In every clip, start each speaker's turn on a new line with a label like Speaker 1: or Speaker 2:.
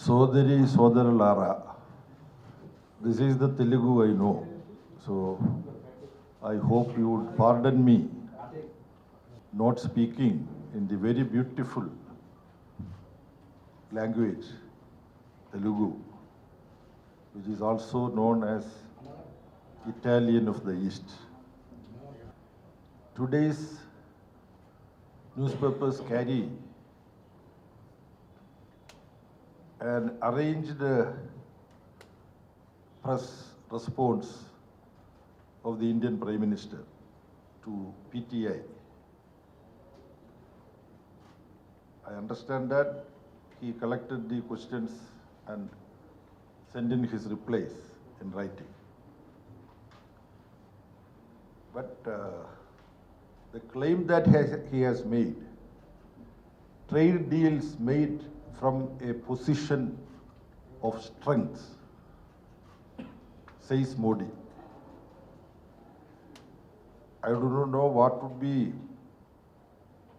Speaker 1: Sodari Sodaralara. This is the Telugu I know. So I hope you would pardon me not speaking in the very beautiful language, Telugu, which is also known as Italian of the East. Today's newspapers carry an arranged press response of the Indian Prime Minister to PTI. I understand that he collected the questions and sent in his replies in writing. But the claim that he has made, trade deals made from a position of strength, says Modi. I do not know what would be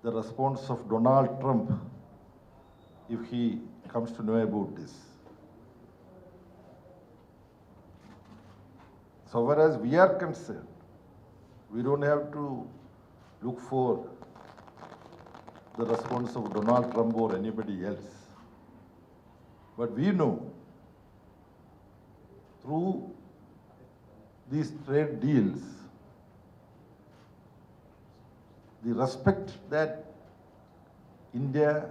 Speaker 1: the response of Donald Trump if he comes to know about this. So far as we are concerned, we don't have to look for the response of Donald Trump or anybody else. But we know through these trade deals, the respect that India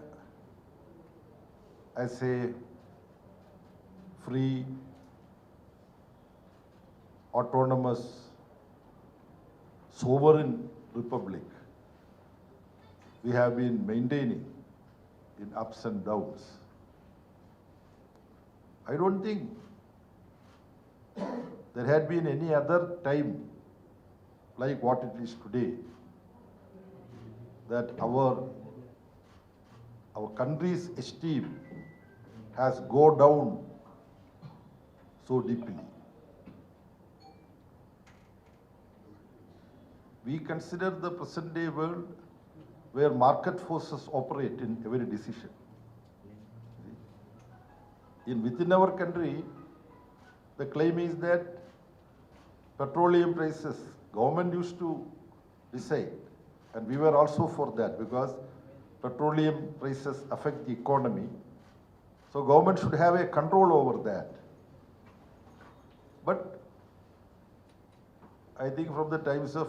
Speaker 1: as a free, autonomous, sovereign republic we have been maintaining in ups and downs. I don't think there had been any other time like what it is today that our country's esteem has gone down so deeply. We consider the present day world where market forces operate in every decision. Within our country, the claim is that petroleum prices, government used to decide, and we were also for that because petroleum prices affect the economy. So government should have a control over that. But I think from the times of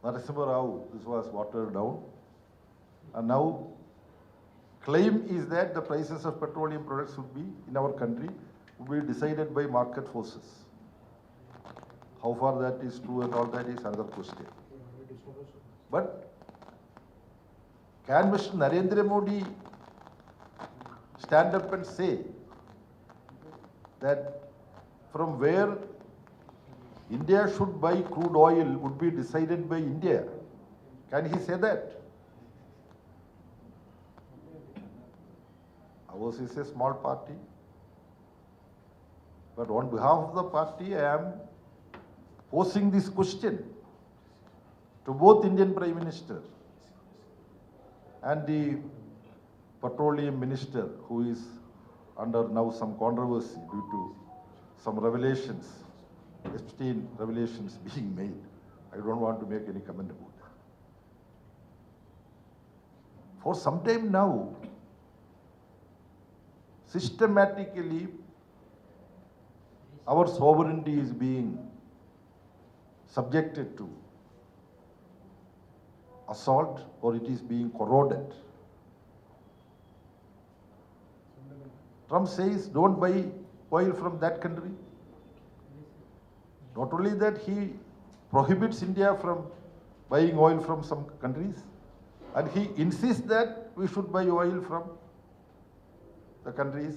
Speaker 1: Narasimha Rao, this was watered down. And now claim is that the prices of petroleum products would be, in our country, would be decided by market forces. How far that is true and all that is another question. But can Mr. Narendra Modi stand up and say that from where India should buy crude oil would be decided by India? Can he say that? Ours is a small party, but on behalf of the party, I am posing this question to both Indian Prime Minister and the Petroleum Minister, who is under now some controversy due to some revelations, Epstein revelations being made. I don't want to make any comment about that. For some time now, systematically, our sovereignty is being subjected to assault or it is being corroded. Trump says don't buy oil from that country. Not only that, he prohibits India from buying oil from some countries, and he insists that we should buy oil from the countries.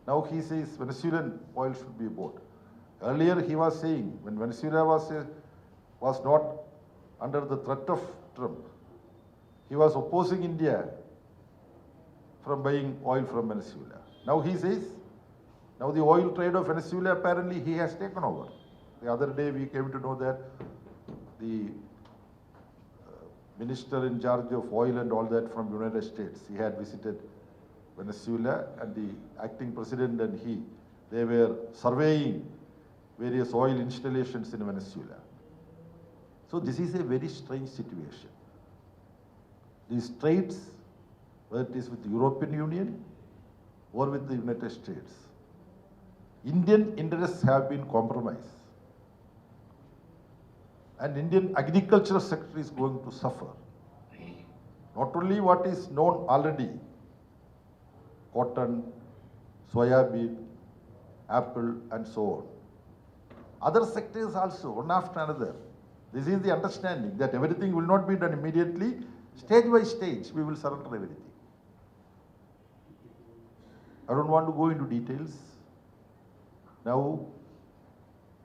Speaker 1: Now he says Venezuelan oil should be bought. Earlier he was saying when Venezuela was not under the threat of Trump, he was opposing India from buying oil from Venezuela. Now he says, now the oil trade of Venezuela apparently he has taken over. The other day we came to know that the minister in charge of oil and all that from United States, he had visited Venezuela, and the acting president and they were surveying various oil installations in Venezuela. So this is a very strange situation. These trades, whether it is with the European Union or with the United States, Indian interests have been compromised. And Indian agricultural sector is going to suffer. Not only what is known already, cotton, soybean, apple, and so on. Other sectors also, one after another. This is the understanding that everything will not be done immediately. Stage by stage, we will surrender everything. I don't want to go into details. Now,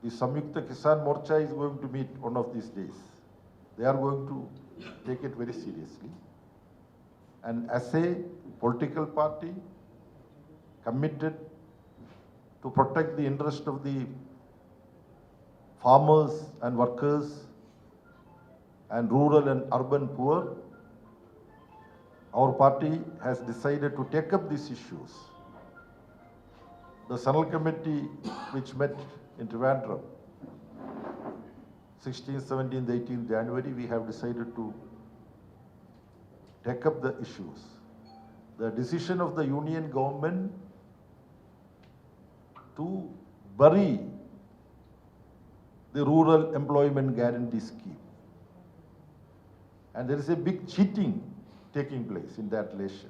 Speaker 1: the Samyukta Kisan Morcha is going to meet one of these days. They are going to take it very seriously. And as a political party committed to protect the interest of the farmers and workers and rural and urban poor, our party has decided to take up these issues. The Central Committee, which met in Trivandrum, 16th, 17th, 18th January, we have decided to take up the issues. The decision of the union government to bury the rural employment guarantee scheme. And there is a big cheating taking place in that relation.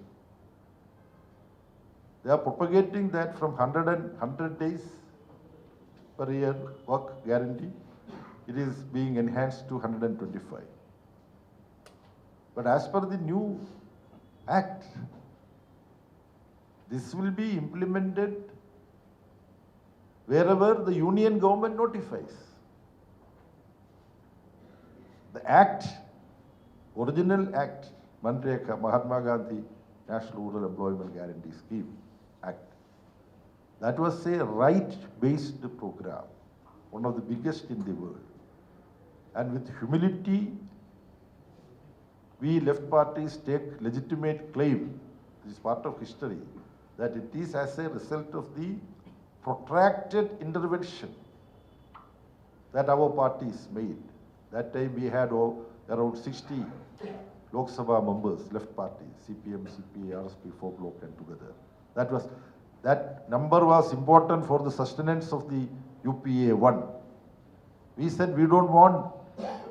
Speaker 1: They are propagating that from 100 days per year work guarantee, it is being enhanced to 125. But as per the new act, this will be implemented wherever the union government notifies. The act, original act, Manreka, Mahatma Gandhi National Rural Employment Guarantee Scheme Act, that was a right-based program, one of the biggest in the world. And with humility, we left parties take legitimate claim, this is part of history, that it is as a result of the protracted intervention that our parties made. That time we had around 60 Lok Sabha members, left parties, CPM, CPI, RSP, 4 bloc and together. That number was important for the sustenance of the UPA 1. We said we don't want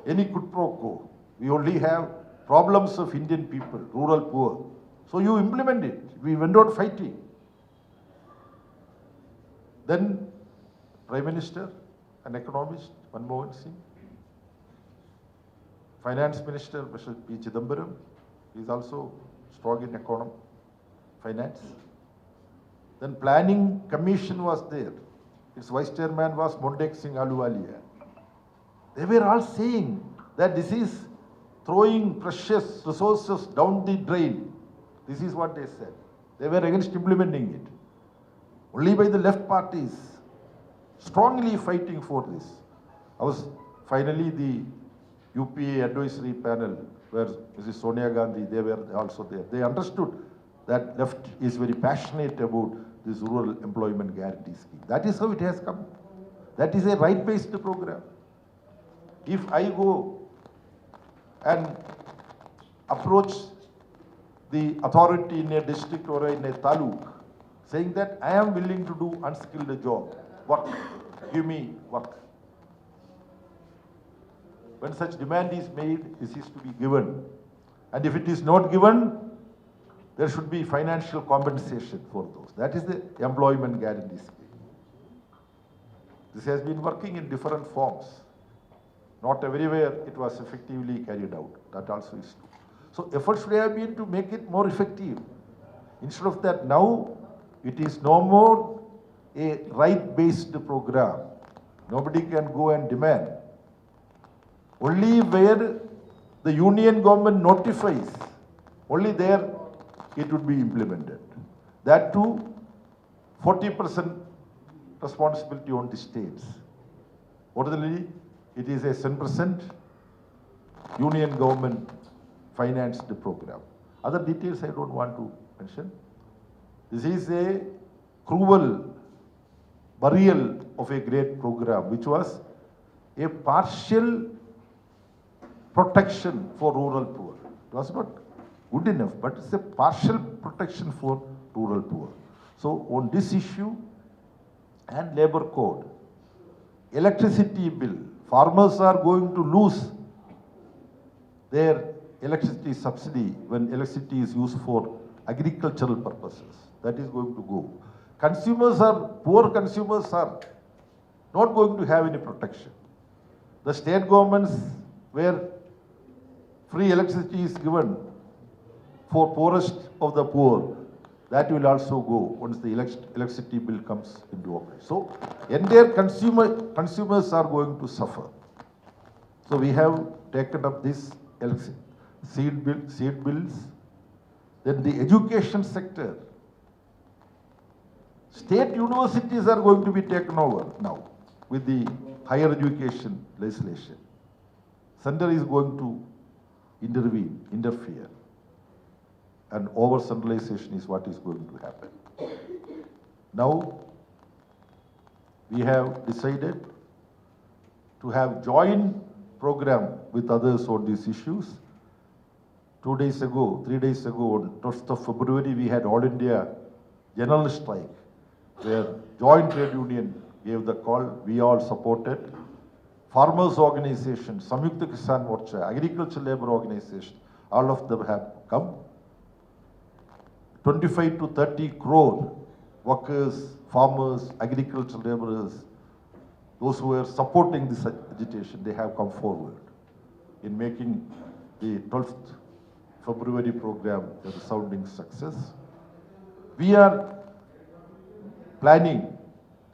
Speaker 1: any quid pro quo. We only have problems of Indian people, rural poor. So you implement it. We went out fighting. Then Prime Minister, an economist, Manmohan Singh, Finance Minister, Mr. P. Chidambaram, he is also strong in economy, finance. Then Planning Commission was there. Its Vice Chairman was Mondek Singh Ahluwalia. They were all saying that this is throwing precious resources down the drain. This is what they said. They were against implementing it. Only by the left parties strongly fighting for this. I was finally the UPA advisory panel where Mrs. Sonia Gandhi, they were also there. They understood that left is very passionate about this rural employment guarantee scheme. That is how it has come. That is a right-based program. If I go and approach the authority in a district or in a taluk saying that I am willing to do unskilled job, work, give me work. When such demand is made, this is to be given. And if it is not given, there should be financial compensation for those. That is the employment guarantee scheme. This has been working in different forms. Not everywhere it was effectively carried out. That also is true. So efforts should have been to make it more effective. Instead of that, now it is no more a right-based program. Nobody can go and demand. Only where the union government notifies, only there it would be implemented. That too, 40% responsibility on the states. Ordinarily, it is a 10% union government financed program. Other details I don't want to mention. This is a cruel burial of a great program, which was a partial protection for rural poor. It was not good enough, but it's a partial protection for rural poor. So on this issue and labor code, electricity bill, farmers are going to lose their electricity subsidy when electricity is used for agricultural purposes. That is going to go. Poor consumers are not going to have any protection. The state governments where free electricity is given for poorest of the poor, that will also go once the electricity bill comes into operation. So entire consumers are going to suffer. So we have taken up this seed bills. Then the education sector. State universities are going to be taken over now with the higher education legislation. Center is going to interfere. And over-centralization is what is going to happen. Now, we have decided to have joint program with others on these issues. 3 days ago, on 12th of February, we had All India General Strike, where Joint Trade Union gave the call. We all supported. Farmers' organizations, Samyukta Kisan Morcha, Agriculture Labour Organization, all of them have come. 25 to 30 crore workers, farmers, agricultural laborers, those who were supporting this agitation, they have come forward in making the 12th February program a resounding success. We are planning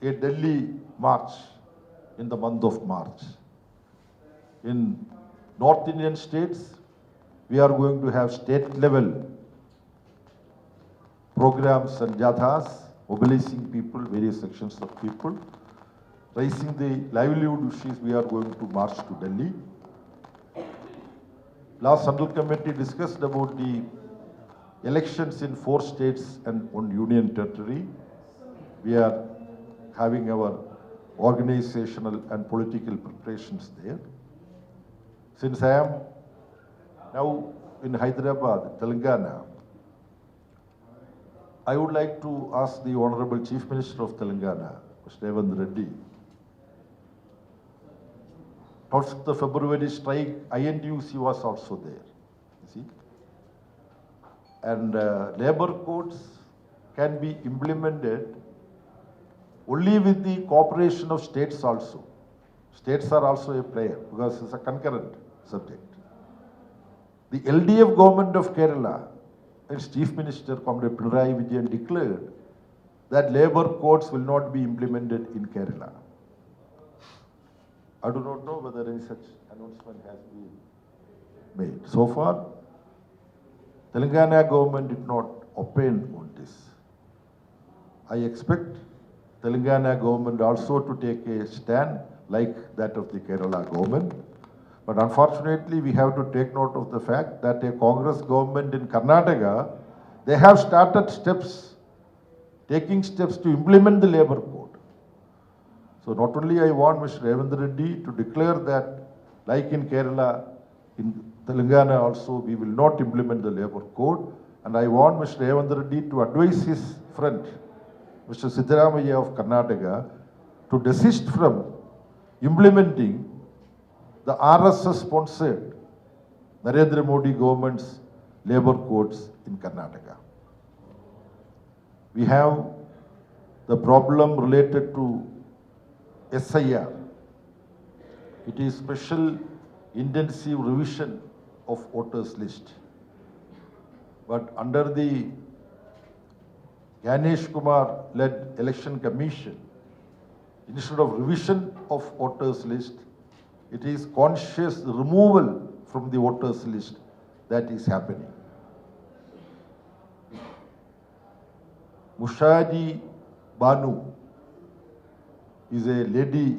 Speaker 1: a Delhi march in the month of March. In North Indian states, we are going to have state-level programs and jathas, mobilizing people, various sections of people, raising the livelihood issues. We are going to march to Delhi. Last Central Committee discussed about the elections in 4 states and 1 union territory. We are having our organizational and political preparations there. Since I am now in Hyderabad, Telangana, I would like to ask the Honorable Chief Minister of Telangana, Mr. Revant Reddy. 12th of February strike, INTUC was also there, you see. And labor codes can be implemented only with the cooperation of states also. States are also a player because it's a concurrent subject. The LDF government of Kerala, its Chief Minister, Comrade Pinarayi Vijayan, declared that labor codes will not be implemented in Kerala. I do not know whether any such announcement has been made. So far, Telangana government did not opine on this. I expect Telangana government also to take a stand like that of the Kerala government. But unfortunately, we have to take note of the fact that a Congress government in Karnataka, they have started taking steps to implement the labor code. So not only I want Mr. Revant Reddy to declare that, like in Kerala, in Telangana also, we will not implement the labor code. And I want Mr. Revant Reddy to advise his friend, Mr. Siddaramaiah of Karnataka, to desist from implementing the RSS-sponsored Narendra Modi government's labor codes in Karnataka. We have the problem related to SIR. It is special intensive revision of voters list. But under the Ganesh Kumar led election commission, instead of revision of voters list, it is conscious removal from the voters list that is happening. Mushadi Banu is a lady,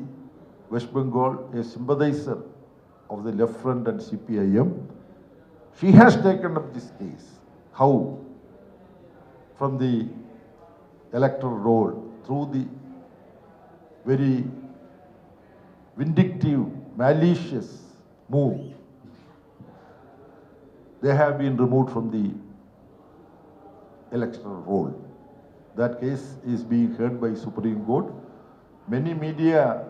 Speaker 1: West Bengal, a sympathizer of the Left Front and CPIM. She has taken up this case. How? From the electoral roll through the very vindictive, malicious move, they have been removed from the electoral roll. That case is being heard by Supreme Court. Many media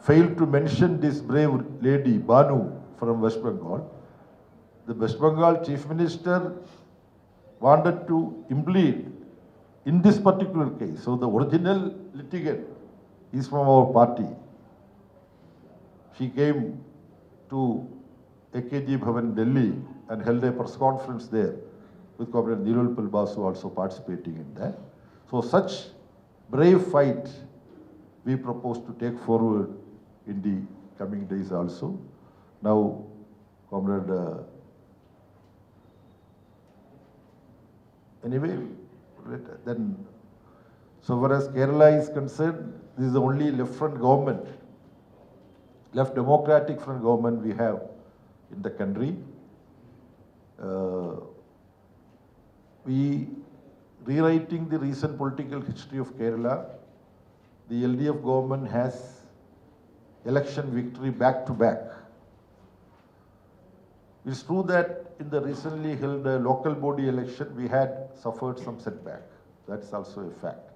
Speaker 1: failed to mention this brave lady, Banu, from West Bengal. The West Bengal Chief Minister wanted to implead in this particular case. So the original litigant is from our party. She came to AKG Bhavan, Delhi, and held a press conference there with Comrade Nirul Pilbasu also participating in that. So such brave fight we propose to take forward in the coming days also. Now, Comrade, anyway, then, so far as Kerala is concerned, this is the only left-front government, left democratic front government we have in the country. We rewriting the recent political history of Kerala, the LDF government has election victory back to back. It's true that in the recently held local body election, we had suffered some setback. That's also a fact.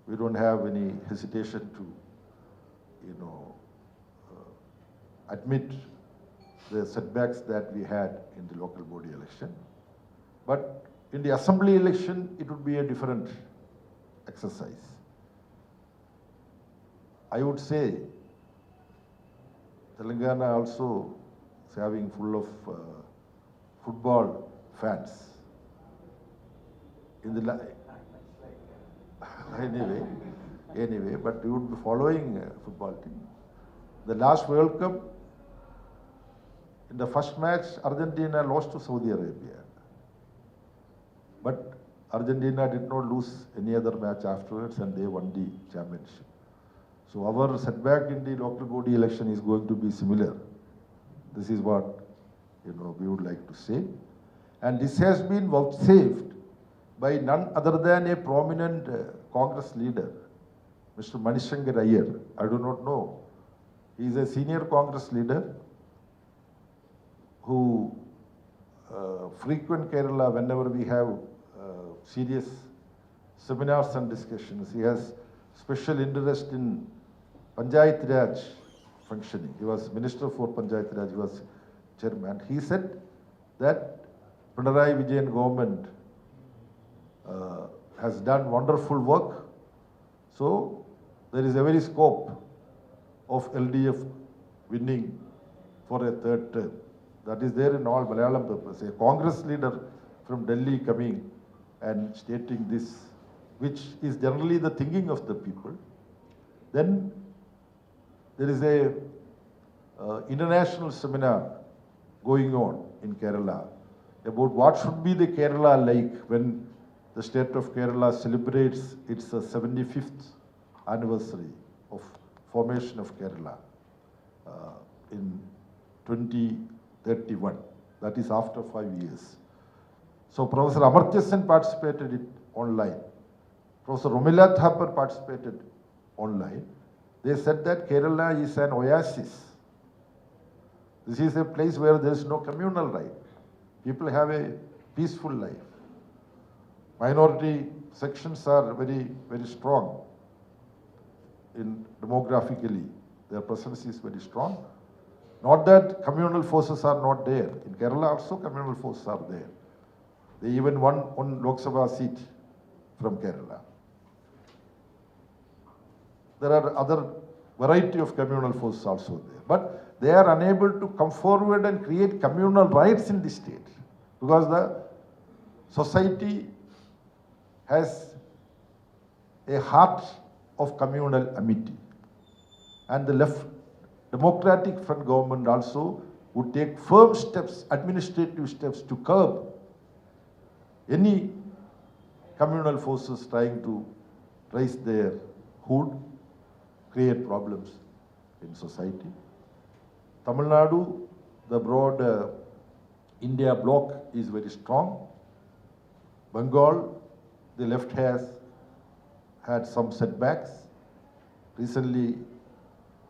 Speaker 1: We don't have any hesitation to, admit the setbacks that we had in the local body election. But in the assembly election, it would be a different exercise. I would say Telangana also is having full of football fans. In the anyway, but we would be following football team. The last World Cup, in the first match, Argentina lost to Saudi Arabia. But Argentina did not lose any other match afterwards and they won the championship. So our setback in the local body election is going to be similar. This is what we would like to say. And this has been vouchsafed by none other than a prominent Congress leader, Mr. Manishankar Iyer. I do not know. He is a senior Congress leader who frequent Kerala whenever we have serious seminars and discussions. He has special interest in Panchayat Raj functioning. He was Minister for Panchayat Raj, he was chairman. He said that Pinarayi Vijayan government has done wonderful work. So there is a very scope of LDF winning for a third term. That is there in all Malayalam papers. A Congress leader from Delhi coming and stating this, which is generally the thinking of the people. Then there is a international seminar going on in Kerala about what should be the Kerala like when the state of Kerala celebrates its 75th anniversary of formation of Kerala in 2031. That is after 5 years. So Professor Amartya Sen participated it online. Professor Romila Thapar participated online. They said that Kerala is an oasis. This is a place where there is no communal right. People have a peaceful life. Minority sections are very, very strong demographically. Their presence is very strong. Not that communal forces are not there. In Kerala also communal forces are there. They even won one Lok Sabha seat from Kerala. There are other variety of communal forces also there. But they are unable to come forward and create communal rights in the state because the society has a heart of communal amity. And the left democratic front government also would take firm steps, administrative steps to curb any communal forces trying to raise their hood, create problems in society. Tamil Nadu, the broad India bloc is very strong. Bengal, the left has had some setbacks. Recently,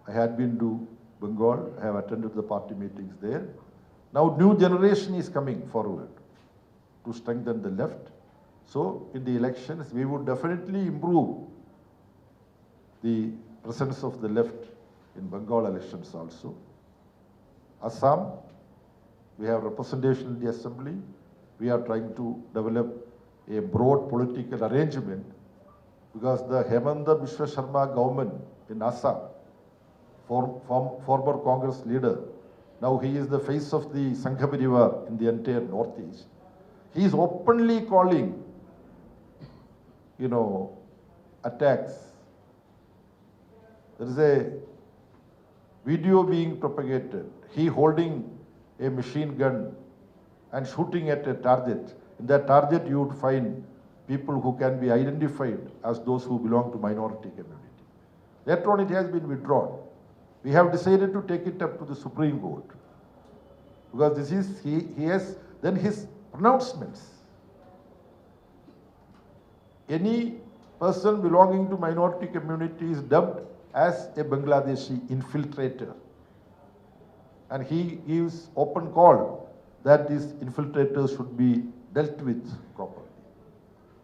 Speaker 1: I had been to Bengal. I have attended the party meetings there. Now, new generation is coming forward to strengthen the left. So, in the elections, we would definitely improve the presence of the left in Bengal elections also. Assam, we have representation in the assembly. We are trying to develop a broad political arrangement because the Hemanta Biswa Sharma government in Assam, former Congress leader, now he is the face of the Sangha Parivar in the entire Northeast. He is openly calling, attacks. There is a video being propagated. He holding a machine gun and shooting at a target. In that target, you would find people who can be identified as those who belong to minority community. Later on, it has been withdrawn. We have decided to take it up to the Supreme Court because this is he has then his pronouncements. Any person belonging to minority community is dubbed as a Bangladeshi infiltrator, and he gives open call that these infiltrators should be dealt with properly.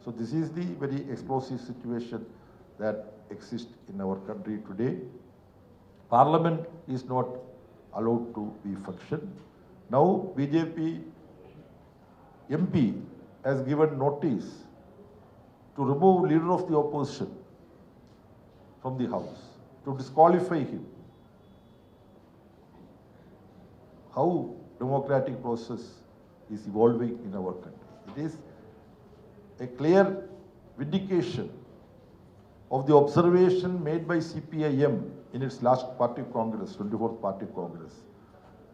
Speaker 1: So this is the very explosive situation that exists in our country today. Parliament is not allowed to be functioned. Now BJP MP has given notice to remove leader of the opposition from the house, to disqualify him. How democratic process is evolving in our country. It is a clear vindication of the observation made by CPI in its last party congress, 24th party congress,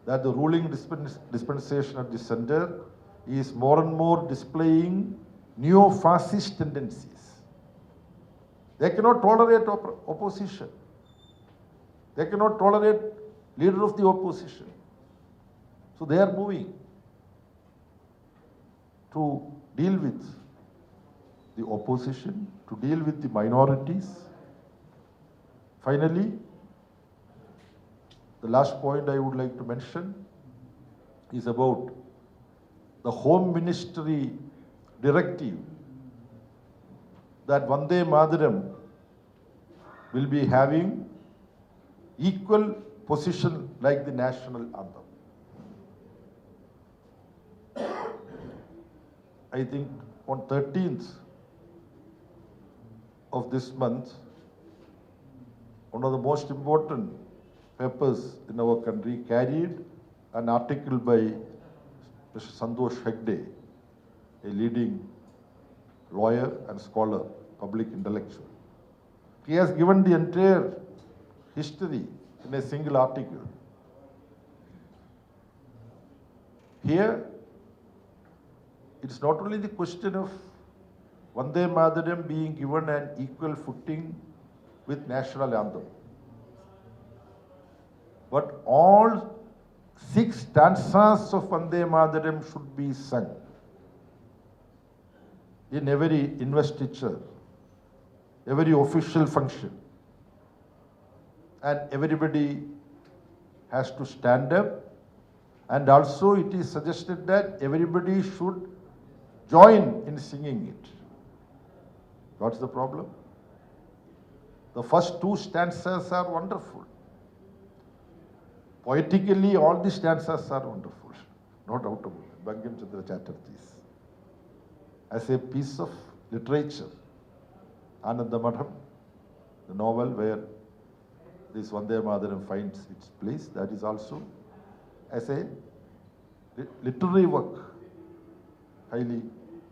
Speaker 1: that the ruling dispensation at the center is more and more displaying neo-fascist tendencies. They cannot tolerate opposition. They cannot tolerate leader of the opposition. So they are moving to deal with the opposition, to deal with the minorities. Finally, the last point I would like to mention is about the Home Ministry directive that Vande Mataram will be having equal position like the national anthem. I think on 13th of this month, one of the most important papers in our country carried an article by Mr. Santosh Hegde, a leading lawyer and scholar, public intellectual. He has given the entire history in a single article. Here, it's not only the question of Vande Mataram being given an equal footing with national anthem, but all 6 stanzas of Vande Mataram should be sung in every investiture, every official function, and everybody has to stand up, and also it is suggested that everybody should join in singing it. What's the problem? The first 2 stanzas are wonderful. Poetically, all the stanzas are wonderful, no doubt about it. Bankim Chandra Chatterjee's. As a piece of literature, Anandamadham, the novel where this Vande Mataram finds its place, that is also as a literary work, highly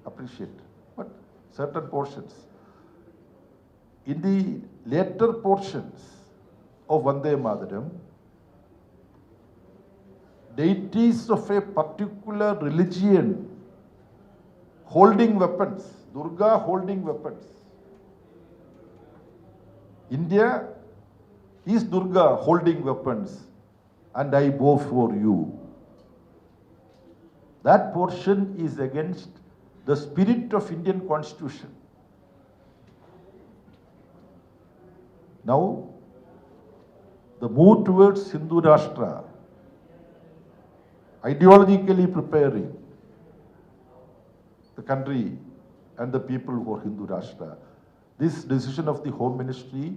Speaker 1: appreciated. But certain portions, in the later portions of Vande Mataram, deities of a particular religion holding weapons, Durga holding weapons. India is Durga holding weapons, and I bow for you. That portion is against the spirit of Indian Constitution. Now, the move towards Hindu Rashtra, ideologically preparing the country and the people for Hindu Rashtra, this decision of the Home Ministry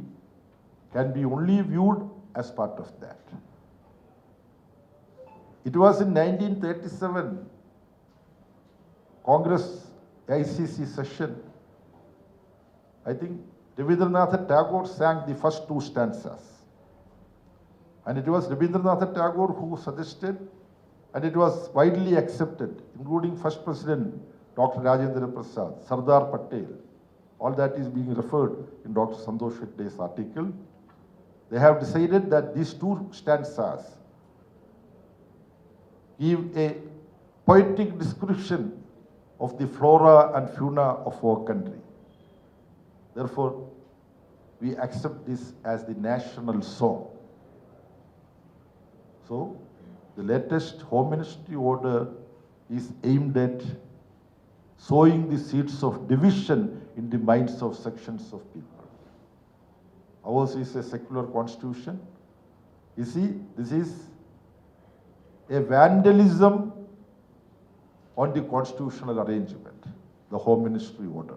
Speaker 1: can be only viewed as part of that. It was in 1937 Congress ICC session, I think Rabindranath Tagore sang the first two stanzas. And it was Rabindranath Tagore who suggested, and it was widely accepted, including First President Dr. Rajendra Prasad, Sardar Patel. All that is being referred in Dr. Santosh Heggde's article. They have decided that these two stanzas give a poetic description of the flora and fauna of our country. Therefore, we accept this as the national song. So, the latest Home Ministry order is aimed at sowing the seeds of division in the minds of sections of people. Ours is a secular constitution. You see, this is a vandalism on the constitutional arrangement, the Home Ministry order.